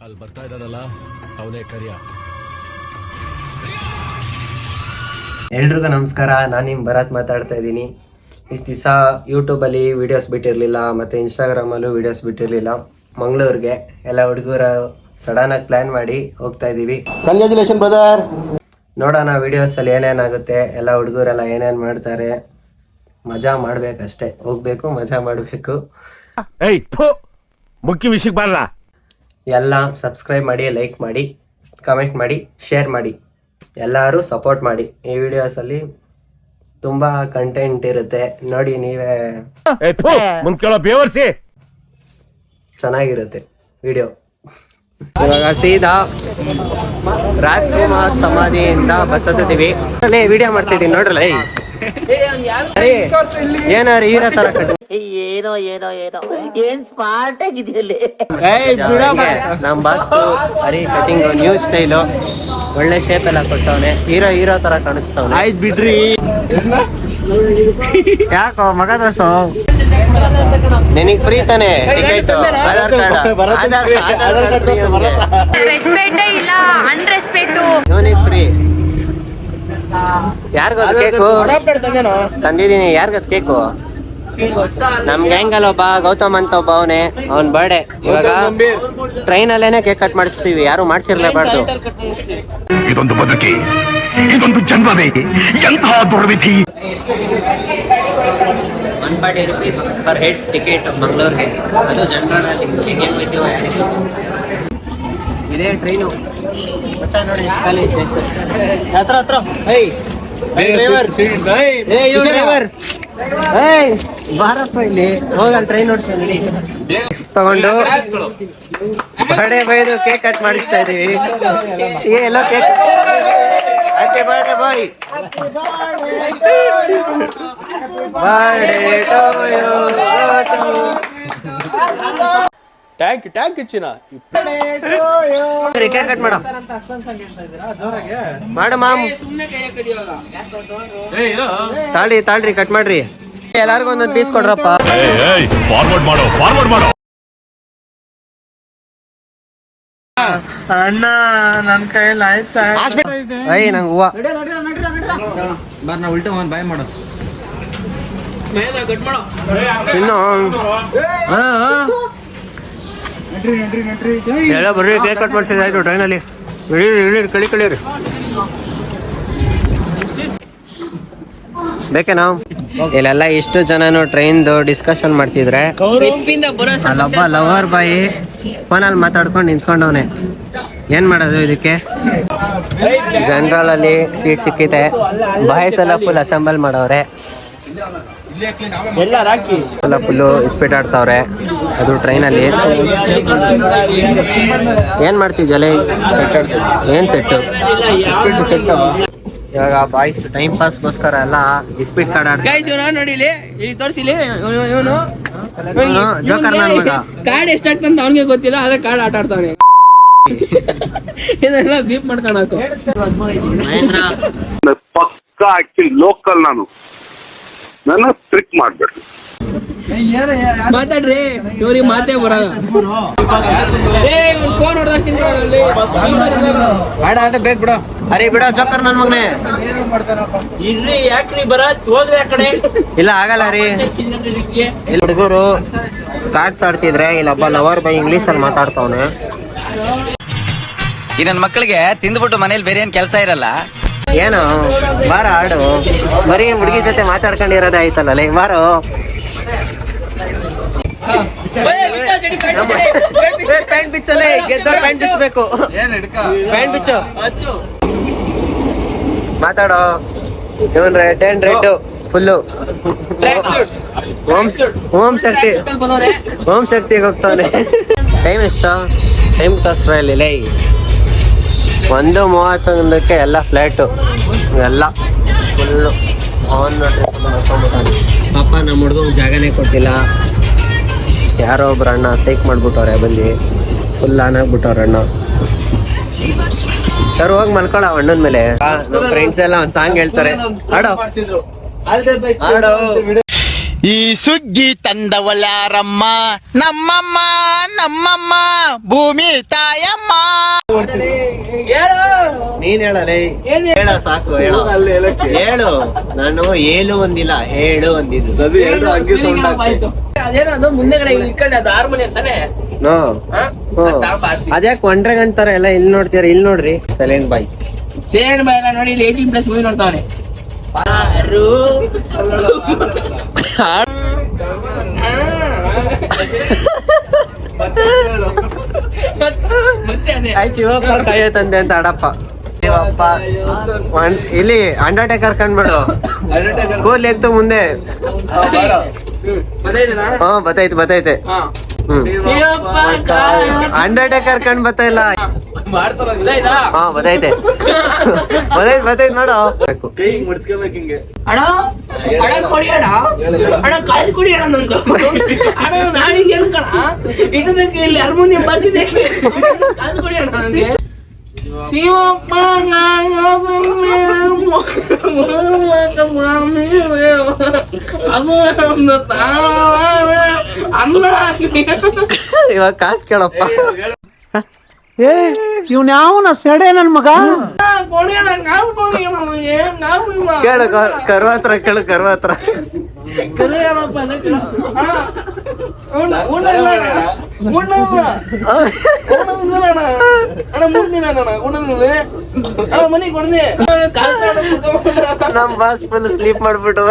ಅಲ್ಲಿ ಬರ್ತಾ ಇದ್ದಾನಲ್ಲ ಅವನೇ ಕರಿಯ. ಎಲ್ರಿಗೂ ನಮಸ್ಕಾರ, ನಾನು ನಿಮ್ಮ ಭರತ್ ಮಾತಾಡ್ತಾ ಇದ್ದೀನಿ. ಇಷ್ಟು ದಿವಸ ಯೂಟ್ಯೂಬಲ್ಲಿ ವೀಡಿಯೋಸ್ ಬಿಟ್ಟಿರಲಿಲ್ಲ ಮತ್ತು ಇನ್ಸ್ಟಾಗ್ರಾಮಲ್ಲೂ ವೀಡಿಯೋಸ್ ಬಿಟ್ಟಿರಲಿಲ್ಲ. ಮಂಗಳೂರಿಗೆ ಎಲ್ಲ ಹುಡುಗರು ಸಡನ್ನಾಗಿ ಪ್ಲ್ಯಾನ್ ಮಾಡಿ ಹೋಗ್ತಾ ಇದ್ದೀವಿ. Congratulation brother. ನೋಡೋಣ ವೀಡಿಯೋಸಲ್ಲಿ ಏನೇನಾಗುತ್ತೆ, ಎಲ್ಲ ಹುಡುಗರೆಲ್ಲ ಏನೇನು ಮಾಡ್ತಾರೆ. ಮಜಾ ಮಾಡಬೇಕಷ್ಟೇ, ಹೋಗ್ಬೇಕು, ಮಜಾ ಮಾಡಬೇಕು. ಮುಖ್ಯ ವಿಷಯಕ್ಕೆ ಬರಲ್ಲ. ಎಲ್ಲ ಸಬ್ಸ್ಕ್ರೈಬ್ ಮಾಡಿ, ಲೈಕ್ ಮಾಡಿ, ಕಮೆಂಟ್ ಮಾಡಿ, ಶೇರ್ ಮಾಡಿ, ಎಲ್ಲರೂ ಸಪೋರ್ಟ್ ಮಾಡಿ. ಈ ವಿಡಿಯೋಸಲ್ಲಿ ತುಂಬ ಕಂಟೆಂಟ್ ಇರುತ್ತೆ, ನೋಡಿ ನೀವೇ. ಚೆನ್ನಾಗಿರುತ್ತೆ ವಿಡಿಯೋ. ಇವಾಗ ಸೀದಾ ರಾಜ್ಕುಮಾರ್ ಸಮಾಧಿಯಿಂದ ಬಸ್ ಹತ್ತಿದ್ದೀವಿ. ವಿಡಿಯೋ ಮಾಡ್ತಿದ್ದೀನಿ ನೋಡ್ರಲ್ಲ. ಏನಾರು ಹೀರೋ ತರ ಏನೋ ಏನೋ ಏನೋ ಏನ್ ಸ್ಮಾರ್ಟ್ ಆಗಿದೆಯಲ್ಲಿ. ನಮ್ ಬಾಸ್ ಹರಿ ಕಟಿಂಗ್, ನ್ಯೂ ಸ್ಟೈಲು, ಒಳ್ಳೆ ಶೇಪ್ ಎಲ್ಲ ಕೊಟ್ಟವನೆ. ಹೀರೋ ತರ ಕಾಣಿಸ್ತವನೆ. ಆಯ್ತು ಬಿಡ್ರಿ. ಯಾಕೋ ಮಗ ದೋಸು, ನಿನಗ್ ಫ್ರೀ ತಾನೆ ಟಿಕೆಟ್? ರೆಸ್ಪೆಕ್ಟ್ ಇಲ್ಲ, ಅನ್ರೆಸ್ಪೆಕ್ಟ್. ಇವನಿಗೆ ಫ್ರೀ. ಯಾರಿಗೋ ಕೇಕು ತಂದಿದ್ದೀನಿ. ಯಾರಿಗದ್ ಕೇಕು? ನಮ್ ಗ್ಯಾಂಗ್ ಅಲ್ಲಿ ಒಬ್ಬ ಗೌತಮ್ ಅಂತ ಒಬ್ಬ ಅವನೇ, ಅವನ್ ಬರ್ಡೇ. ಇವಾಗ ಟ್ರೈನ್ ಅಲ್ಲೇನೆ ಕೇಕ್ ಕಟ್ ಮಾಡಿಸ್ತೀವಿ, ಯಾರು ಮಾಡ್ಸಿರ್ಲೇಬಾರ್ದು. ಇದೊಂದು ಬದುಕಿ, ಇದೊಂದು ಜನ್ಮವೇ, ಎಂತಹ ದುರ್ವಿಧಿ. 140 rupees ಪರ್ ಹೆಡ್ ಟಿಕೆಟ್ ಮಂಗಳೂರಿಗೆ, ಅದು ಜನರಲ್ ಅಲ್ಲಿ. ಹೆಂಗ್ ಹೋಯ್ತೀವೋ ಯಾರಿಗೆ ಗೊತ್ತು. ಇದೇ ಟ್ರೈನು ನೋಡಿ ಖಾಲಿ ಐತೆ. ಹತ್ರ ಬಾರಪ್ಪ ಇಲ್ಲಿ ಹೋಗಲ್ ಟ್ರೈನ್ ನೋಡ್ತೀನಿ ತಗೊಂಡು ಬರ್ಡೇ ಬೈದು ಕೇಕ್ ಕಟ್ ಮಾಡಿಸ್ತಾ ಇದೀವಿ. ಎಲ್ಲ cake birthday boy, birthday to you. ಟ್ಯಾಂಕ್ ಚಿನ್ನ ಕೇಕ್ ಕಟ್ ಮಾಡು ಮಾಮ್. ತಾಳ್ರಿ ಕಟ್ ಮಾಡ್ರಿ. ಎಲ್ಲಾರ್ಗು ಒಂದೊಂದು ಪೀಸ್ ಕೊಡ್ರಪ್ಪ. ಫಾರ್ವರ್ಡ್ ಮಾಡೋ. ಅಣ್ಣ ನನ್ ಕೈಯಲ್ಲಿ ಆಯ್ತಾ? ನಂಗೆ ಹೂವ ಬಾರ್ ನಾ ಉಲ್ಟಾ ಒಂದು ಬಾಯ್ ಮಾಡೋ. ಇನ್ನು ಎಲ್ಲ ಬರ್ರಿ, ಕೇಕ್ ಕಟ್ ಮಾಡ್ಸಿದ್ರೆ ಆಯ್ತು ಟ್ರೈನಲ್ಲಿ. ಕಳಿರಿ ಬೇಕೆ ನಾವು ಇಲ್ಲೆಲ್ಲ ಇಷ್ಟು ಜನನು ಟ್ರೈನ್ದು ಡಿಸ್ಕಷನ್ ಮಾಡ್ತಿದ್ರೆ, ಅಲ್ಲೊಬ್ಬ ಲವರ್ ಬಾಯಿ ಫೋನಲ್ಲಿ ಮಾತಾಡ್ಕೊಂಡು ನಿಂತ್ಕೊಂಡವನೆ. ಏನ್ ಮಾಡೋದು ಇದಕ್ಕೆ? ಜನರಲ್ ಅಲ್ಲಿ ಸೀಟ್ ಸಿಕ್ಕಿದೆ, ಬಾಯ್ಸ್ ಎಲ್ಲ ಫುಲ್ ಅಸೆಂಬಲ್ ಮಾಡವ್ರೆ. ಫುಲ್ಲು ಇಸ್ಪೀಟ್ ಆಡ್ತಾವ್ರೆ. ಅದು ಟ್ರೈನಲ್ಲಿ. ಏನ್ ಮಾಡ್ತಿದ್ಯಲ್ಲ? ಏನ್ ಸೆಟ್ಟು? ಇವಾಗ ಬಾಯ್ಸ್ ಟೈಮ್ ಪಾಸ್ಗೋಸ್ಕರ ಎಲ್ಲ ಇಸ್ಪೀಟ್ ಕಾರ್ಡ್ ಆಡ್ತಾರೆ. ಜೋಕರ್ ನನ್ ಮಗ. ಕಾರ್ಡ್ ಎಷ್ಟಾಗ್ತಂತ ಅವ್ನಿಗೆ ಗೊತ್ತಿಲ್ಲ, ಆದ್ರೆ ಕಾರ್ಡ್ ಆಟ ಆಡ್ತಾವನೆ. ಇದೆಲ್ಲ ಬೀಪ್ ಮಾಡ್ಕೊಳಕು. ಪಕ್ಕ ಆಕ್ಚುಲಿ ಲೋಕಲ್ ನನ್ನ ಟ್ರಿಕ್ ಮಾಡ್ಬೇಡ್ರಿ. ಮಾತಾಡ್ರಿ, ಇವ್ರಿಗೆ ಮಾತೇ ಬರಲ್ಲ. ಫೋನ್ ಹೊಡೆದಾಕ್ತೀನಿ ಬೇಕ್ ಬಿಡೋ. ಅರೆ ಬಿಡೋ ಜೋಕರ್ ನನ್ ಮಗನೇ. ಇರ್ರಿ, ಯಾಕ್ರಿ ಬರತ್ ಹೋಗ್ರಿ ಆ ಕಡೆ. ಇಲ್ಲ ಆಗಲ್ಲ ರೀ. ಹುಡುಗರು ಕಾರ್ಡ್ಸ್ ಆಡ್ತಿದ್ರೆ ಇಲ್ಲೊಬ್ಬ ಲವರ್ ಬೈ ಇಂಗ್ಲಿಷ್ ಅಲ್ಲಿ ಮಾತಾಡ್ತಾವನೆ. ಈ ನನ್ನ ಮಕ್ಕಳಿಗೆ ತಿಂದ್ಬಿಟ್ಟು ಮನೇಲಿ ಬೇರೆ ಏನ್ ಕೆಲಸ ಇರಲ್ಲ. ಏನು ಬಾರ ಆಡು, ಬರೀ ಹುಡುಗಿ ಜೊತೆ ಮಾತಾಡ್ಕೊಂಡಿರೋದೇ ಆಯ್ತಲ್ಲ. ಬಾರೋ ಪ್ಯಾಂಟ್ ಬಿಚ್ಚಲೇ, ಗೆದ್ದವ್ರು ಪ್ಯಾಂಟ್ ಬಿಚ್ಚಬೇಕು. ಪ್ಯಾಂಟ್ ಬಿಚ್ಚು, ಮಾತಾಡೋ. ಇವನ್ ರೆಡ್ ಫುಲ್ಲು ಓಂ ಶಕ್ತಿಗೆ ಹೋಗ್ತಾವನೆ. ಟೈಮ್ ಎಷ್ಟು? ಟೈಮ್ ತೋರಿಸ್ರ ಇಲ್ಲಿ 1:31 ಎಲ್ಲ ಫ್ಲಾಟು ಎಲ್ಲ ಫುಲ್ಲು ಆನ್. ಪಾಪ ನಮ್ಮ ಹುಡುಗ ಜಾಗನೇ ಕೊಟ್ಟಿಲ್ಲ. ಯಾರೋ ಒಬ್ರು ಅಣ್ಣ ಸೈಕ್ ಮಾಡ್ಬಿಟ್ಟವ್ರೆ ಬಂದು, ಫುಲ್ ಆನ್ ಆಗ್ಬಿಟ್ಟವ್ರ ಅಣ್ಣ. ಸರ್ ಹೋಗಿ ಮಲ್ಕೊಳ್ಳೋ ಅಣ್ಣನ ಮೇಲೆ. ನಮ್ಮ ಫ್ರೆಂಡ್ಸ್ ಎಲ್ಲ ಒಂದು ಸಾಂಗ್ ಹೇಳ್ತಾರೆ, ಆಡೋ. ಈ ಸುಗ್ಗಿ ತಂದವಳ್ಯಾರಮ್ಮ ನಮ್ಮಮ್ಮ ನಮ್ಮಮ್ಮ ಭೂಮಿ ತಾಯಮ್ಮ. ನೀನ್ ಹೇಳಲೇ ಹೇಳ ಸಾಕು ಹೇಳು ಹೇಳು. ನಾನು ಏಳು ಒಂದಿಲ್ಲ ಹೇಳು ಒಂದಿದ್ದು. ಅದೇನದು ಮುಂದೆಗಡೆ ಈ ಕಡೆ ಅದು ಹಾರ್ಮೋನಿ ಅಂತಾನೆ. ಅದ್ಯಾಕೆ ಒಂಡ್ರೆ ಗಂಟರ ಎಲ್ಲ ಇಲ್ಲಿ ನೋಡ್ತೀರ? ಇಲ್ಲಿ ನೋಡ್ರಿ ಸೈಲೆಂಟ್ ಬಾಯ್. ಸೇಡ್ ಬಾಯ್ ಎಲ್ಲ ನೋಡಿ ಇಲ್ಲಿ 18+ ಮೂವಿ ನೋಡ್ತಾವನೆ. ಮತ್ತೆ ಅದೇ ಶಿವಪ್ಪ ಕಾಯ ತಂದೆ ಅಂತ ಆಡಪ್ಪ. ಶಿವಪ್ಪ ಇಲ್ಲಿ ಅಂಡರ್ಟೇಕರ್ ಕಂಡ್ಬಿಡು. ಕೂಲ್ ಎತ್ತು ಮುಂದೆ. ಹಾ ಬತ್ತೈತೆ. ಅಂಡರ್ಟೇಕರ್ ಕಂಡ್ ಬರ್ತಾ ಇಲ್ಲ. ಹಾ ಬತ್ತೈತೆ ನೋಡು. ಕೈ ಮುಡ್ಸ್ಕೊಬೇಕು ಹಿಂಗೆ. ಅಣ್ಣ ಕೊಡಿ ಅಣ್ಣ ಕಾಸು ಕೊಡಿ ಅಣ್ಣ ನಂದು. ಅಣ್ಣ ನಾಳಿಗೆ ಕಣ ಇಟ್ಟದಕ್ಕೆ ಇಲ್ಲಿ ಹಾರ್ಮೋನಿಯಂ ಬರ್ತಿದೆ. ಕಾಸು ಕೊಡಿ ಅಣ್ಣ ನನಗೆ. ಶಿವಪ್ಪ ಇವಾಗ ಕಾಸು ಕೇಳಪ್ಪ. ಇವ್ನ ಯಾವನ ಸೆಡೆ ನನ್ ಮಗ. ಕೇಳು ಕರ್ವ ಹತ್ರ ಕೇಳು. ಕರ್ವ ಹತ್ರ ನಮ್ ಬಾಸ್ ಫುಲ್ ಸ್ಲೀಪ್ ಮಾಡ್ಬಿಟ್ಟು.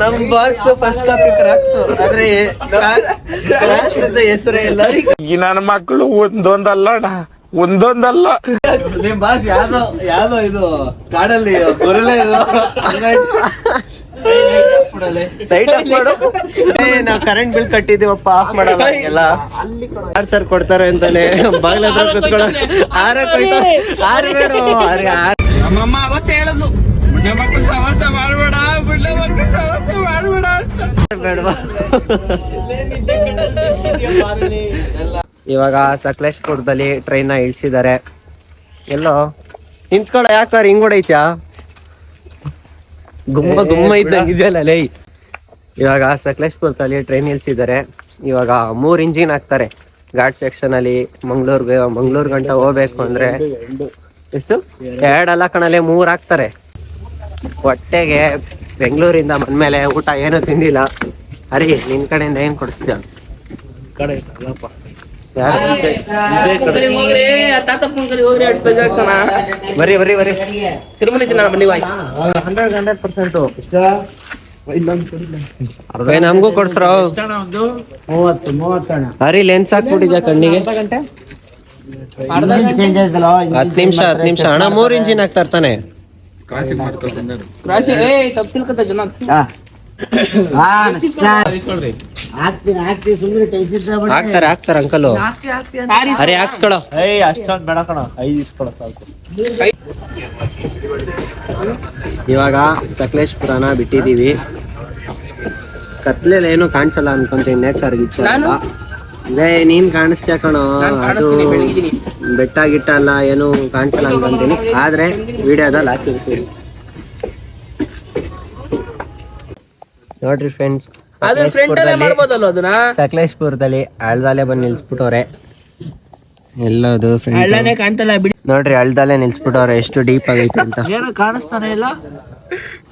ನಮ್ ಬಾಸ್ ಫಸ್ಟ್ ಕಾಪಿ ಕ್ರಾಕ್ಸ್ ಆದ್ರೆ ಕ್ರಾಕ್ಸ್ ಅಂತ ಹೆಸರೇ ಇಲ್ಲ. ಈ ನನ್ನ ಮಕ್ಕಳು ಒಂದೊಂದಲ್ಲ ನಿಮ್ ಭಾಷ ಯಾವ್ದೋ ಇದು ಕಾಡಲ್ಲಿ ಗೊರಲೆ ಲೈಟ್ ಆಫ್ ಮಾಡು. ನಾವ್ ಕರೆಂಟ್ ಬಿಲ್ ಕಟ್ಟಿದೀವಪ್ಪ, ಆಫ್ ಮಾಡಲ್ಲ ಎಲ್ಲ. ಸರ್ ಕೊಡ್ತಾರೆ ಅಂತಾನೆ ಬಾಗ್ಲ ಹತ್ರ ಕುತ್ಕೊಳ್ಳ. ನಮ್ಮಮ್ಮ ಅವತ್ತೇ ಹೇಳೋದು ಬುಡ್ಡ ಮಕ್ಕಳು ಸವಾಸ ಮಾಡ್ಬೇಡ ಬೇಡವಾ? ಇವಾಗ ಸಕಲೇಶ್ಪುರದಲ್ಲಿ ಟ್ರೈನ್ ಇಳಿಸಿದ್ದಾರೆ. ಎಲ್ಲೋ ನಿಂತ್ಕೊಳ್ಳ. ಯಾಕಾರ ಹಿಂಗ್ ಹೊಡೈತ್ಯಾ? ಗುಮ್ಮ ಇದ್ದಂಗೆ ಇದೆಯಲ್ಲ ಲೈ. ಇವಾಗ ಸಕಲೇಶ್ಪುರದಲ್ಲಿ ಟ್ರೈನ್ ಇಳಿಸಿದ್ದಾರೆ. ಇವಾಗ 3 ಇಂಜಿನ್ ಹಾಕ್ತಾರೆ ಘಾಟ್ ಸೆಕ್ಷನ್ ಅಲ್ಲಿ. ಮಂಗ್ಳೂರ್ ಗಂಟ ಹೋಗ್ಬೇಕು ಅಂದ್ರೆ ಎಷ್ಟು 2 ಅಲ್ಲ ಕಣಲೆ 3 ಹಾಕ್ತಾರೆ. ಹೊಟ್ಟೆಗೆ ಬೆಂಗಳೂರಿಂದ ಬಂದ್ಮೇಲೆ ಊಟ ಏನು ತಿಂದಿಲ್ಲ. ಅರಿ ನಿನ್ ಕಡೆಯಿಂದ ಏನ್ ಕೊಡಿಸ್ತೀಯ? ಬರೀ ತಿರುಮಲ ಬನ್ನಿ 100% ನಮಗೂ ಕೊಡ್ಸ್ರ. ಅರಿ ಲೆನ್ಸ್ ಹಾಕ್ಬಿಟ್ಟಿದ್ಯಾ ಕಣ್ಣಿಗೆ? 10 ನಿಮಿಷ ಅಣ್ಣ. 3 ಇಂಜಿನ್ ಹಾಕ್ತಾ ಇರ್ತಾನೆ. ಹಾಕ್ತಾರೆ ಅಂಕಲ್. ಅರೆ ಹಾಕ್ಸ್ಕೊಳ. ಅಷ್ಟೊಂದ್ ಬೇಡ ಕಣ, 5 ಇಸ್ಕೊಳ ಸಾಕು. ಇವಾಗ ಸಕಲೇಶ್ಪುರನ ಬಿಟ್ಟಿದೀವಿ. ಕತ್ಲೆಲ್ಲ ಏನು ಕಾಣಿಸಲ್ಲ ಅನ್ಕೊಂತೀನಿ. ನೇಚರ್ ಇದೇ ನೀನ್ ಕಾಣಿಸ್ತೀಯ ಕಣೋ. ಅದು ಬೆಟ್ಟ ಗಿಟ್ಟ ಅಲ್ಲ ಏನು ಕಾಣಿಸಲ್ಲ ಅನ್ಕೊಂತೀನಿ. ಆದ್ರೆ ವಿಡಿಯೋದಲ್ಲಿ ಹಾಕಿರ್ತೀವಿ ನೋಡ್ರಿ ಫ್ರೆಂಡ್ಸ್. ಸಕಲೇಶ್ಪುರದಲ್ಲಿ ಹಳ್ದಾಲೆ ಬಂದು ನಿಲ್ಸ್ಬಿಟ್ಟವ್ರೆ. ಎಲ್ಲದು ನೋಡ್ರಿ ಹಳ್ದಾಲೆ ನಿಲ್ಸ್ಬಿಟ್ಟವ್ರೆ. ಎಷ್ಟು ಡೀಪ್ ಆಗೈತೆ ಅಂತ ಏನು ಕಾಣಿಸ್ತಾನೆ ಇಲ್ಲ.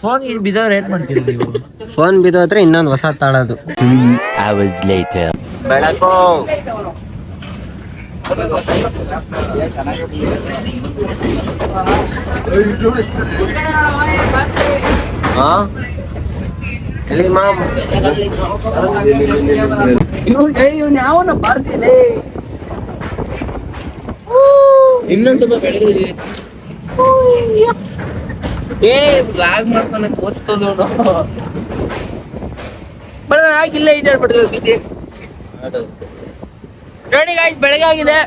ಫೋನ್ ಬಿದ್ದವ್ರೆ ಏನ್ ಮಾಡ್ತೀರಿ ನೀವು? ಫೋನ್ ಬಿದ್ದೋದ್ರೆ ಇನ್ನೊಂದು ಹೊಸ ತಾಳೋದು. 3 hours later. ಬೆಳಕು ಮಾಮ್ ಯಾವನ ಬರ್ತೀನಿ. ಇನ್ನೊಂದ್ ಸ್ವಲ್ಪ ಬೆಳಗ್ಗೆ ಬ್ಲಾಗ್ ಮಾಡ್ತಾನೆ ಓದ್ತೋದು ಹಾಕಿಲ್ಲ ಈಜಾಡ್ಬಿಡ್ತೀವಿ. ನೋಡಿ ಗಾಯ್ಸ್ ಬೆಳಗ್ಗೆ ಆಗಿದೆ.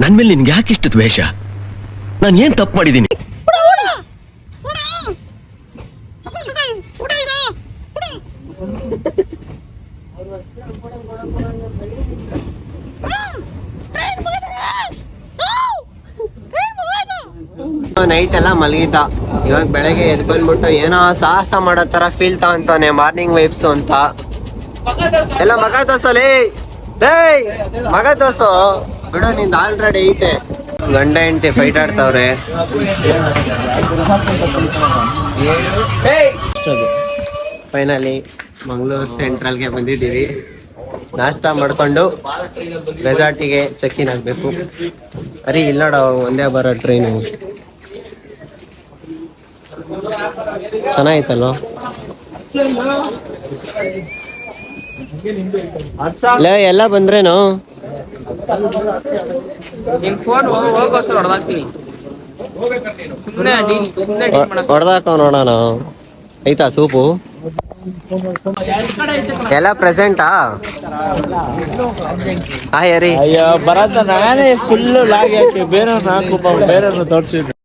ನನ್ ಮೇಲೆ ನಿನ್ಗೆ ಯಾಕಿಷ್ಟು ದ್ವೇಷ? ನಾನು ಏನ್ ತಪ್ಪು ಮಾಡಿದ್ದೀನಿ? ನೈಟ್ ಎಲ್ಲ ಮಲಗಿದ್ದ, ಇವಾಗ ಬೆಳಗ್ಗೆ ಎದ್ದು ಬಂದ್ಬಿಟ್ಟು ಏನೋ ಸಾಹಸ ಮಾಡೋ ತರ ಫೀಲ್ ತಗೊಂತಾನೆ, ಮಾರ್ನಿಂಗ್ ವೈಬ್ಸ್ ಅಂತ. ಎಲ್ಲ ಮಗ ತೋರ್ಸಲೇ, ಮಗ ತೋರ್ಸು ಬಿಡು, ನಿಂದ ಆಲ್ರೆಡಿ ಐತೆ. ಗಂಡ ಹೆಂಡತಿ ಫೈಟ್ ಆಡ್ತಾವ್ರೆ. ಫೈನಲಿ ಮಂಗಳೂರು ಸೆಂಟ್ರಲ್ಗೆ ಬಂದಿದ್ದೀವಿ. ನಾಷ್ಟ ಮಾಡ್ಕೊಂಡು ರೆಸಾರ್ಟಿಗೆ ಚೆಕ್ ಇನ್ ಆಗ್ಬೇಕು. ಅರಿ ಇಲ್ಲ ನೋಡ, ಒಂದೇ ಬರೋ ಟ್ರೈನು. ಚೆನ್ನಾಗಿತ್ತಲ್ವ? ಎಲ್ಲ ಬಂದ್ರೇನು? ಹೊಡೆದಾಕ ನೋಡೋಣ. ಐತಾ ಸೂಪು? ಎಲ್ಲ ಪ್ರೆಸೆಂಟಾ? ಅಯ್ಯೋ ಬರತ್ತ, ನಾನೇ ಫುಲ್ ಲಾಗಿ ಹಾಕಿ ಬೇರೆ ಹಾಕು, ಬೇರೆ ತೋರಿಸಿದ್ದೆ.